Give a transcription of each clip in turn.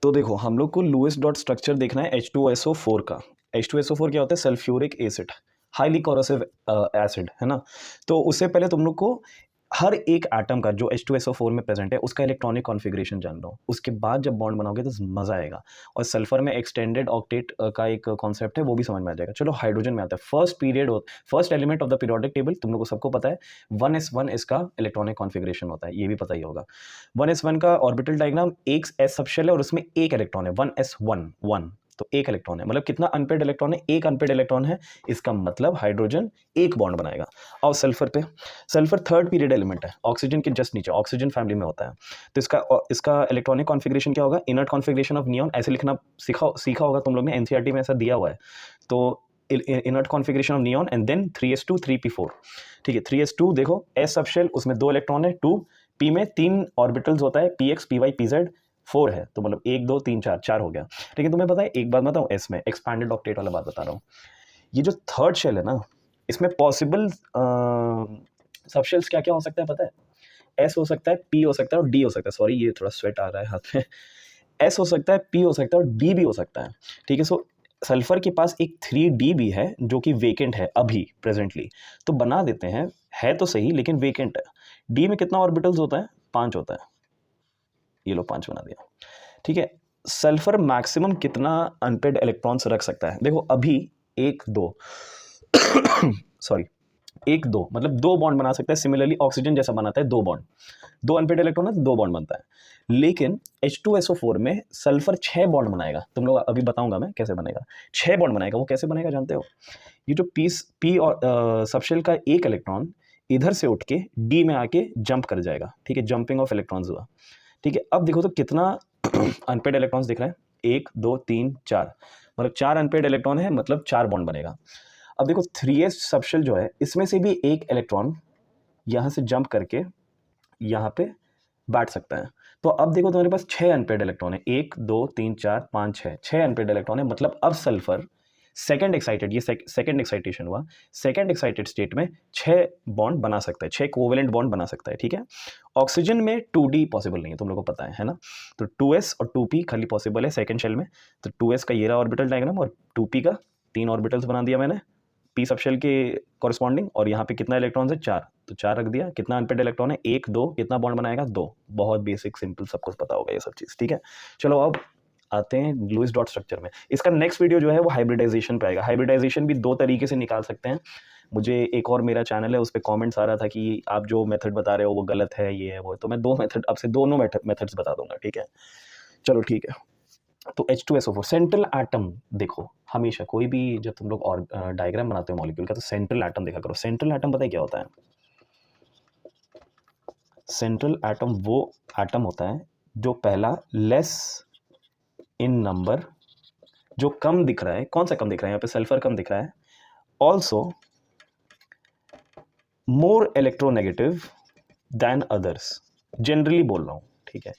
तो देखो हम लोग को लुईस डॉट स्ट्रक्चर देखना है H2SO4 का। H2SO4 क्या होता है? Sulphuric acid, highly corrosive acid, है ना। तो उससे पहले तुम लोग को हर एक एटम का जो H2SO4 में प्रेजेंट है उसका इलेक्ट्रॉनिक कॉन्फ़िगरेशन जान लो। उसके बाद जब बॉन्ड बनाओगे तो मज़ा आएगा। और सल्फर में एक्सटेंडेड ऑक्टेट का एक कॉन्सेप्ट है, वो भी समझ में आ जाएगा। चलो हाइड्रोजन में आता है। First element of the periodic table तुम लोग को सबको पता है 1s1 इसका इलेक्ट्रॉनिक कॉन्फ़िगरेशन होता है, ये भी पता ही होगा। 1s1 का ऑर्बिटल डायग्राम, एक एस सबशेल है और उसमें एक इलेक्ट्रॉन है। 1s1 तो एक इलेक्ट्रॉन है, मतलब कितना अनपेड इलेक्ट्रॉन है? एक अनपेड इलेक्ट्रॉन है। इसका मतलब हाइड्रोजन एक बॉन्ड बनाएगा। और सल्फर पे, सल्फर थर्ड पीरियड एलिमेंट है, ऑक्सीजन के जस्ट नीचे, ऑक्सीजन फैमिली में होता है। तो इसका इलेक्ट्रॉनिक कॉन्फ़िगरेशन क्या होगा? इनर्ट कॉन्फ़िगरेशन ऑफ नियॉन, ऐसे लिखना सीखा होगा तुम लोग ने, एनसीईआरटी में ऐसा दिया हुआ है। तो inert configuration of neon and then 3s2 3p4। ठीक है, 3s2 देखो एस सबशेल, उसमें 2 इलेक्ट्रॉन है, 2 p में 3 ऑर्बिटल्स होता है, px py pz, 4 है, तो मतलब 1 2 3 4 4 हो गया। लेकिन तुम्हें पता है एक बात बताऊं, एस में एक्सपैंडेड ऑक्टेट वाला बात बता रहा हूँ। ये जो थर्ड शेल है ना, इसमें पॉसिबल सबशेल्स क्या क्या हो सकता है पता है? एस हो सकता है, पी हो सकता है और डी हो सकता है। सॉरी, ये थोड़ा स्वेट आ रहा है हाथ में। एस हो सकता है, पी हो सकता है और डी भी हो सकता है। ठीक है, सो सल्फर के पास एक 3d भी है जो कि वेकेंट है अभी प्रेजेंटली, तो बना देते हैं। है तो सही लेकिन वेकेंट है। डी में कितना ऑर्बिटल्स होता है? 5 होता है। ये लो 5 बना दिया। ठीक है, सल्फर मैक्सिमम कितना अनपेड इलेक्ट्रॉन्स रख सकता है? देखो अभी 1 2 सॉरी 1 2 मतलब 2 बॉन्ड बना सकता है। सिमिलरली ऑक्सीजन जैसा बनाता है 2 बॉन्ड, 2 अनपेड इलेक्ट्रॉन है तो 2 बॉन्ड बनता है। लेकिन H2SO4 में सल्फर 6 बॉन्ड बनाएगा। तुम लोग अभी बताऊंगा मैं कैसे बनेगा। 6 बॉन्ड बनाएगा। वो कैसे बनेगा जानते हो? ये जो पी और सबशेल का एक इलेक्ट्रॉन इधर से उठ के डी में आके जंप कर जाएगा। ठीक है, जंपिंग ऑफ इलेक्ट्रॉन्स हुआ। ठीक है, अब देखो तो कितना अनपेड इलेक्ट्रॉन्स दिख रहे हैं? 1 2 3 4, मतलब 4 अनपेड इलेक्ट्रॉन है, मतलब 4 बॉन्ड बनेगा। अब देखो 3s सबशेल जो है, इसमें से भी एक इलेक्ट्रॉन यहाँ से जंप करके यहाँ पे बैठ सकता है। तो अब देखो तुम्हारे पास 6 अनपेड इलेक्ट्रॉन है, 1 2 3 4 5 6 अनपेड इलेक्ट्रॉन है। मतलब अब सल्फर सेकंड एक्साइटेड, ये सेकंड एक्साइटेशन हुआ, सेकंड एक्साइटेड स्टेट में 6 बॉन्ड बना सकता है, 6 कोवेलेंट बॉन्ड बना सकता है। ठीक है, ऑक्सीजन में 2d पॉसिबल नहीं है, तुम लोगों को पता है ना। तो 2s और 2p खाली पॉसिबल है सेकंड शेल में। तो 2s का ये रहा ऑर्बिटल डायग्राम और 2p का 3 ऑर्बिटल्स बना दिया मैंने पी सबशेल के कॉरस्पॉन्डिंग। और यहाँ पे कितना इलेक्ट्रॉन है? 4, तो 4 रख दिया। कितना अनपेड इलेक्ट्रॉन है? 1 2, कितना बॉन्ड बनाएगा? 2। बहुत बेसिक सिंपल, सबको पता होगा ये सब चीज़। ठीक है, चलो अब आते हैं लुईस डॉट स्ट्रक्चर में। इसका नेक्स्ट वीडियो जो है वो हाइब्रिडाइजेशन पे आएगा। हाइब्रिडाइजेशन भी 2 तरीके से निकाल सकते हैं। मुझे एक और मेरा चैनल है, उस पर कॉमेंट्स आ रहा था कि आप जो मेथड बता रहे हो वो गलत है, ये है वो है। तो मैं 2 मेथड, अब से दोनों मेथड्स बता दूंगा। ठीक है, चलो ठीक है। तो H2SO4 सेंट्रल एटम देखो, हमेशा कोई भी जब तुम लोग और डायग्राम बनाते हो मॉलिक्यूल का, तो सेंट्रल एटम देखा करो। सेंट्रल एटम पता है क्या होता है? सेंट्रल एटम वो एटम होता है जो पहला लेस इन नंबर, जो कम दिख रहा है। कौन सा कम दिख रहा है? यहाँ पे सल्फर कम दिख रहा है। Also more electronegative than others, generally बोल रहा हूँ। ठीक है,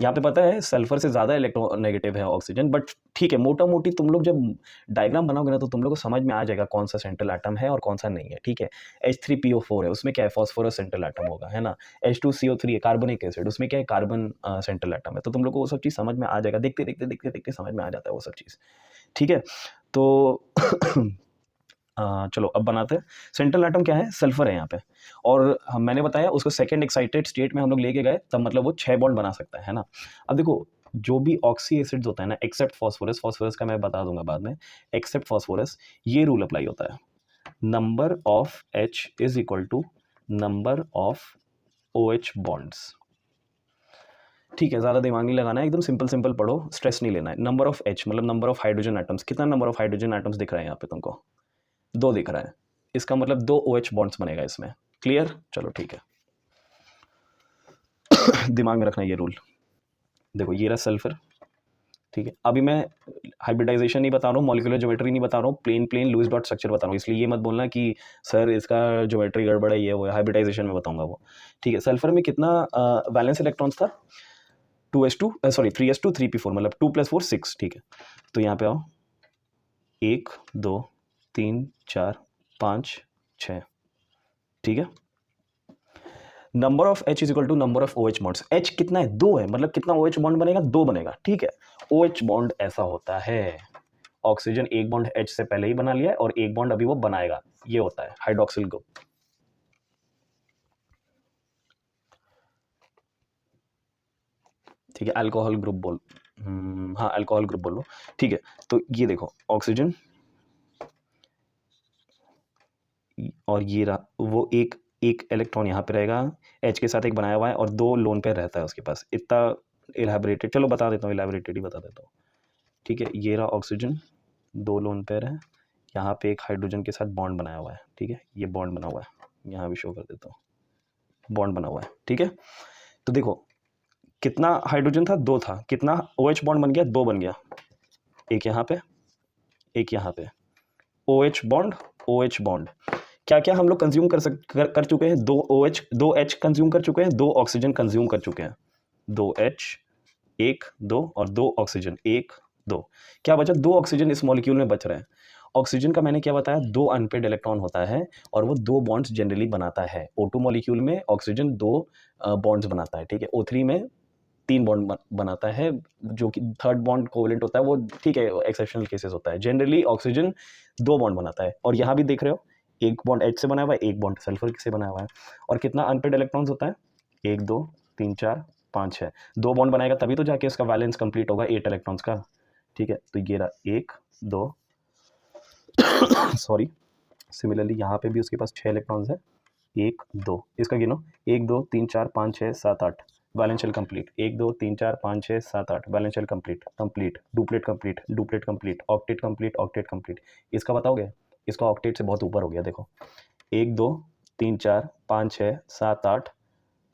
यहाँ पे पता है सल्फर से ज़्यादा इलेक्ट्रोनेगेटिव है ऑक्सीजन, बट ठीक है, मोटा मोटी तुम लोग जब डायग्राम बनाओगे ना तो तुम लोग को समझ में आ जाएगा कौन सा सेंट्रल एटम है और कौन सा नहीं है। ठीक है, H3PO4 है, उसमें क्या है? फॉस्फोरस सेंट्रल एटम होगा, है ना। H2CO3 है, कार्बोनिक एसिड, उसमें क्या है? कार्बन सेंट्रल एटम है। तो तुम लोग को वो सब चीज़ समझ में आ जाएगा, देखते देखते देखते देखते समझ में आ जाता है वो सब चीज़। ठीक है, तो चलो अब बनाते हैं। सेंट्रल एटम क्या है? सल्फर है यहाँ पे। और मैंने बताया उसको सेकंड एक्साइटेड स्टेट में हम लोग लेके गए, तब मतलब वो 6 बॉन्ड बना सकता है ना। अब देखो जो भी ऑक्सी एसिड्स होता है ना, एक्सेप्ट फॉस्फोरस, फॉस्फोरस का मैं बता दूंगा बाद में, एक्सेप्ट फॉस्फोरस, ये रूल अप्लाई होता है। Number of H is equal to number of OH bonds. ठीक है, ज़्यादा दिमाग नहीं लगाना है, एकदम सिंपल सिंपल पढ़ो, स्ट्रेस नहीं लेना है। नंबर ऑफ H मतलब नंबर ऑफ हाइड्रोजन एटम्स। कितना नंबर ऑफ हाइड्रोजन एटम्स दिख रहा है यहाँ पे तुमको? 2 दिख रहा है। इसका मतलब 2 OH बॉन्ड्स बनेगा इसमें। क्लियर? चलो ठीक है, दिमाग में रखना ये रूल। देखो ये रहा सल्फर। ठीक है, अभी मैं हाइब्रिडाइजेशन नहीं बता रहा हूँ, मॉलिक्यूलर ज्योमेट्री नहीं बता रहा हूँ, प्लेन लुईस डॉट स्ट्रक्चर बता रहा हूँ। इसलिए ये मत बोलना कि सर इसका ज्योमेट्री गड़बड़ है, ये वो है। हाइब्रिडाइजेशन में बताऊंगा वो। ठीक है, सल्फर में कितना वैलेंस इलेक्ट्रॉन्स था? 2s2 सॉरी 3s2 3p4, मतलब 2 + 4 6। ठीक है, तो यहाँ पे आओ, 1 2 3 4 5 6। ठीक है, number of H is equal to number of OH bonds. H कितना है? 2 है, मतलब कितना OH बॉन्ड बनेगा? 2 बनेगा, ठीक है। OH बॉन्ड ऐसा होता है, ऑक्सीजन एक बॉन्ड H से पहले ही बना लिया है और एक बॉन्ड अभी वो बनाएगा, ये होता है हाइड्रोक्सिल ग्रुप। ठीक है, अल्कोहल ग्रुप बोल, हाँ अल्कोहल ग्रुप बोलो, ठीक है। तो ये देखो ऑक्सीजन और ये रहा, वो एक इलेक्ट्रॉन यहाँ पे रहेगा, H के साथ एक बनाया हुआ है और 2 लोन पे रहता है उसके पास। इतना इलेबोरेटेड, चलो बता देता हूँ, इलेबोरेटेड ही बता देता हूँ, ठीक है। ये रहा ऑक्सीजन, 2 लोन पेयर है, यहाँ पे एक हाइड्रोजन के साथ बॉन्ड बनाया हुआ है, ठीक है। ये बॉन्ड बना हुआ है, यहाँ भी शो कर देता हूँ, बॉन्ड बना हुआ है, ठीक है। तो देखो कितना हाइड्रोजन था? 2 था, कितना OH बॉन्ड बन गया? 2 बन गया, एक यहाँ पे, एक यहाँ पे, OH बॉन्ड, OH बॉन्ड। क्या क्या हम लोग कंज्यूम कर चुके हैं? 2 H कंज्यूम कर चुके हैं, 2 ऑक्सीजन कंज्यूम कर चुके हैं, 2 H, 1 2 और 2 ऑक्सीजन, 1 2, क्या बचा? 2 ऑक्सीजन इस मॉलिक्यूल में बच रहे हैं। ऑक्सीजन का मैंने क्या बताया? 2 अनपेड इलेक्ट्रॉन होता है और वो 2 बॉन्ड्स जनरली बनाता है। O2 मॉलिक्यूल में ऑक्सीजन 2 बॉन्ड्स बनाता है, ठीक है। O3 में 3 बॉन्ड बनाता है, जो कि थर्ड बॉन्ड कोवेलेंट होता है, वो ठीक है एक्सेप्शनल केसेस होता है। जनरली ऑक्सीजन 2 बॉन्ड बनाता है और यहाँ भी देख रहे हो एक बॉन्ड H से बना हुआ है, एक बॉन्ड सल्फर से बना हुआ है। और कितना अनपेड इलेक्ट्रॉन्स होता है? 1 2 3 4 5 6, 2 बॉन्ड बनाएगा तभी तो जाके उसका बैलेंस कंप्लीट होगा 8 इलेक्ट्रॉन्स का, ठीक है। तो ये रहा 1 2 सॉरी, सिमिलरली यहाँ पे भी उसके पास 6 इलेक्ट्रॉन्स है, 1 2, इसका गिनो 1 2 3 4 5 6 7 8, valence shell complete, 1 2 3 4 5 6 7 8, valence shell complete, complete, duplet complete, duplet complete, octet complete, octet complete. इसका बताओगे? इसका ऑक्टेट से बहुत ऊपर हो गया, देखो 1 2 3 4 5 6 7 8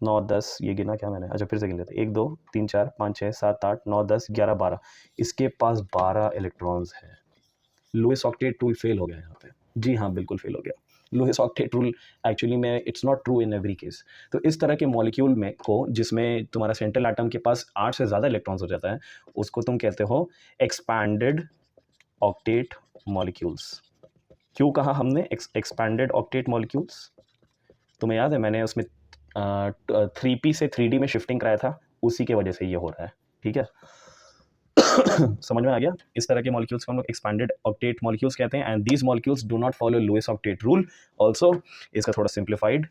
9 10, ये गिना क्या मैंने? अच्छा फिर से गिन लेते, 1 2 3 4 5 6 7 8 9 10 11 12, इसके पास 12 इलेक्ट्रॉन्स है। लुईस ऑक्टेट रूल फेल हो गया यहाँ पे, जी हाँ बिल्कुल फेल हो गया। लुईस ऑक्टेट रूल एक्चुअली में it's not true in every case. तो इस तरह के मॉलिक्यूल में को जिसमें तुम्हारा सेंट्रल एटम के पास 8 से ज़्यादा इलेक्ट्रॉन्स हो जाता है, उसको तुम कहते हो एक्सपैंडेड ऑक्टेट मॉलिक्यूल्स। क्यों कहा हमने एक्सपैंडेड ऑक्टेट मॉलिक्यूल्स? तुम्हें याद है मैंने उसमें 3p से 3d में शिफ्टिंग कराया था, उसी के वजह से ये हो रहा है, ठीक है। समझ में आ गया? इस तरह के मॉलिक्यूल्स को हम लोग एक्सपैंडेड ऑक्टेट मॉलिक्यूल्स कहते हैं and these molecules do not follow Lewis octet rule. Also इसका थोड़ा सिंप्लीफाइड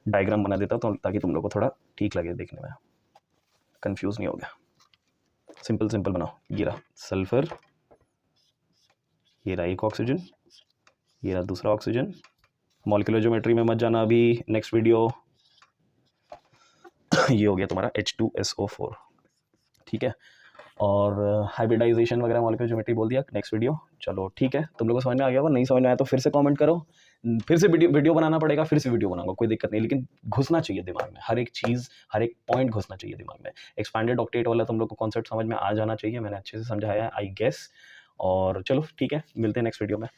डायग्राम बना देता हूँ ताकि तुम लोग को थोड़ा ठीक लगे देखने में, कंफ्यूज नहीं हो गया। सिंपल सिंपल बनाओ, ये रहा सल्फर, ये रहा एक ऑक्सीजन, ये रहा दूसरा ऑक्सीजन। मॉलिक्यूलर ज्योमेट्री में मत जाना अभी, नेक्स्ट वीडियो। ये हो गया तुम्हारा H2SO4, ठीक है। और हाइब्रिडाइजेशन वगैरह मॉलिक्यूलर ज्योमेट्री बोल दिया, नेक्स्ट वीडियो। चलो ठीक है, तुम लोगों को समझ में आ गया होगा, नहीं समझ में आया तो फिर से कमेंट करो, फिर से वीडियो बनाना पड़ेगा, फिर से वीडियो बनाऊंगा, कोई दिक्कत नहीं, लेकिन घुसना चाहिए दिमाग में, हर एक चीज़ हर एक पॉइंट घुसना चाहिए दिमाग में। एक्सपैंडेड ऑक्टेट वाला तुम लोग को कॉन्सेप्ट समझ में आ जाना चाहिए, मैंने अच्छे से समझाया है आई गेस। और चलो ठीक है, मिलते हैं नेक्स्ट वीडियो में।